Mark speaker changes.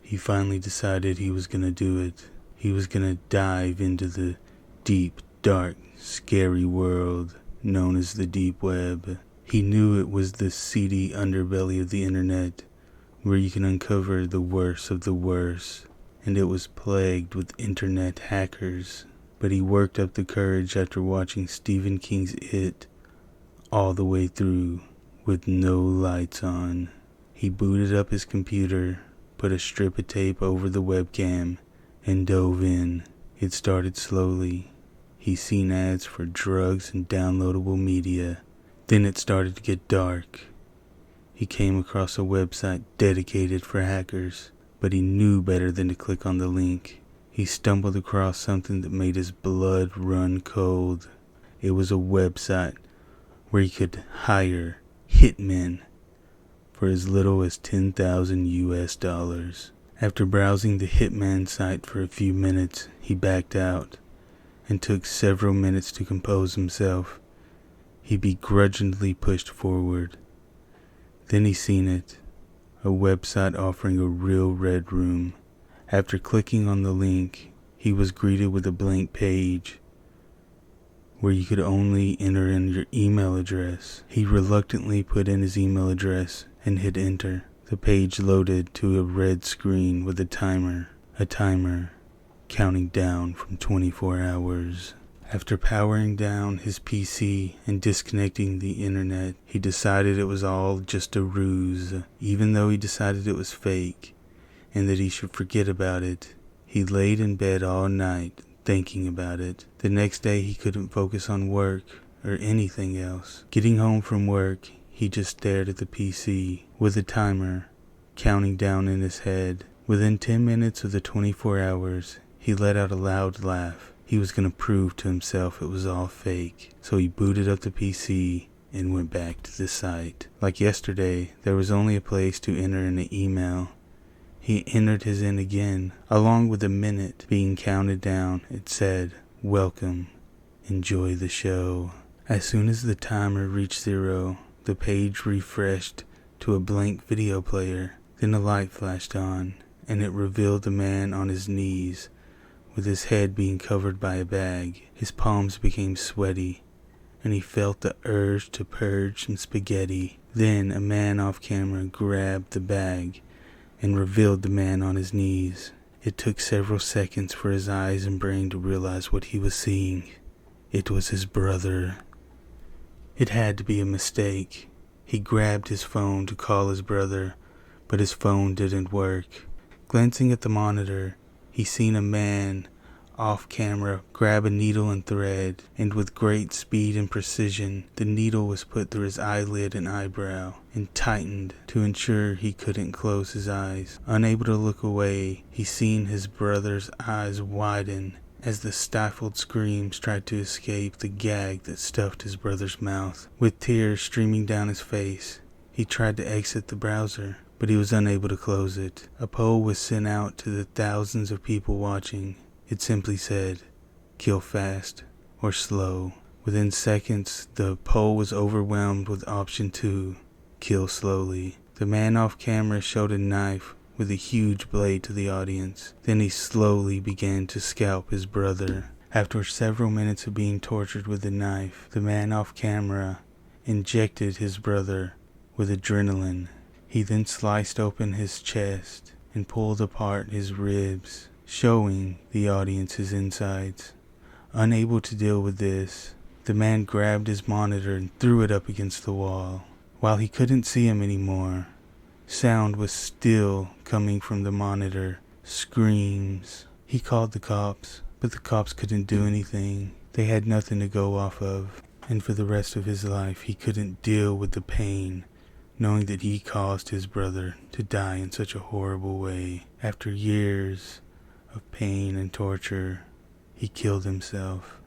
Speaker 1: He finally decided he was gonna do it. He was gonna dive into the deep, dark, scary world known as the deep web. He knew it was the seedy underbelly of the internet, where you can uncover the worst of the worst, and it was plagued with internet hackers. But he worked up the courage after watching Stephen King's It all the way through with no lights on. He booted up his computer, put a strip of tape over the webcam, and dove in. It started slowly. He seen ads for drugs and downloadable media. Then it started to get dark. He came across a website dedicated for hackers, but he knew better than to click on the link. He stumbled across something that made his blood run cold. It was a website where he could hire hitmen for as little as $10,000 US. After browsing the hitman site for a few minutes, he backed out and took several minutes to compose himself. He begrudgingly pushed forward. Then he seen it, a website offering a real red room. After clicking on the link, he was greeted with a blank page where you could only enter in your email address. He reluctantly put in his email address and hit enter. The page loaded to a red screen with a timer counting down from 24 hours. After powering down his PC and disconnecting the internet, he decided it was all just a ruse. Even though he decided it was fake and that he should forget about it, he laid in bed all night thinking about it. The next day he couldn't focus on work or anything else. Getting home from work, he just stared at the PC with a timer counting down in his head. Within 10 minutes of the 24 hours, he let out a loud laugh. He was going to prove to himself it was all fake. So he booted up the PC and went back to the site. Like yesterday, there was only a place to enter in an email. He entered his in again. Along with a minute being counted down, it said, "Welcome. Enjoy the show." As soon as the timer reached 0, the page refreshed to a blank video player. Then a light flashed on, and it revealed a man on his knees, with his head being covered by a bag. His palms became sweaty, and he felt the urge to purge some spaghetti. Then a man off camera grabbed the bag and revealed the man on his knees. It took several seconds for his eyes and brain to realize what he was seeing. It was his brother. It had to be a mistake. He grabbed his phone to call his brother, but his phone didn't work. Glancing at the monitor, he seen a man off camera grab a needle and thread, and with great speed and precision, the needle was put through his eyelid and eyebrow and tightened to ensure he couldn't close his eyes. Unable to look away, he seen his brother's eyes widen as the stifled screams tried to escape the gag that stuffed his brother's mouth. With tears streaming down his face, he tried to exit the browser, but he was unable to close it. A poll was sent out to the thousands of people watching. It simply said, "Kill fast or slow." Within seconds, the poll was overwhelmed with option 2, "Kill slowly." The man off camera showed a knife with a huge blade to the audience. Then he slowly began to scalp his brother. After several minutes of being tortured with the knife, the man off camera injected his brother with adrenaline. He then sliced open his chest and pulled apart his ribs, showing the audience his insides. Unable to deal with this, the man grabbed his monitor and threw it up against the wall. While he couldn't see him anymore, sound was still coming from the monitor. Screams. He called the cops, but the cops couldn't do anything. They had nothing to go off of, and for the rest of his life he couldn't deal with the pain, knowing that he caused his brother to die in such a horrible way. After years of pain and torture, he killed himself.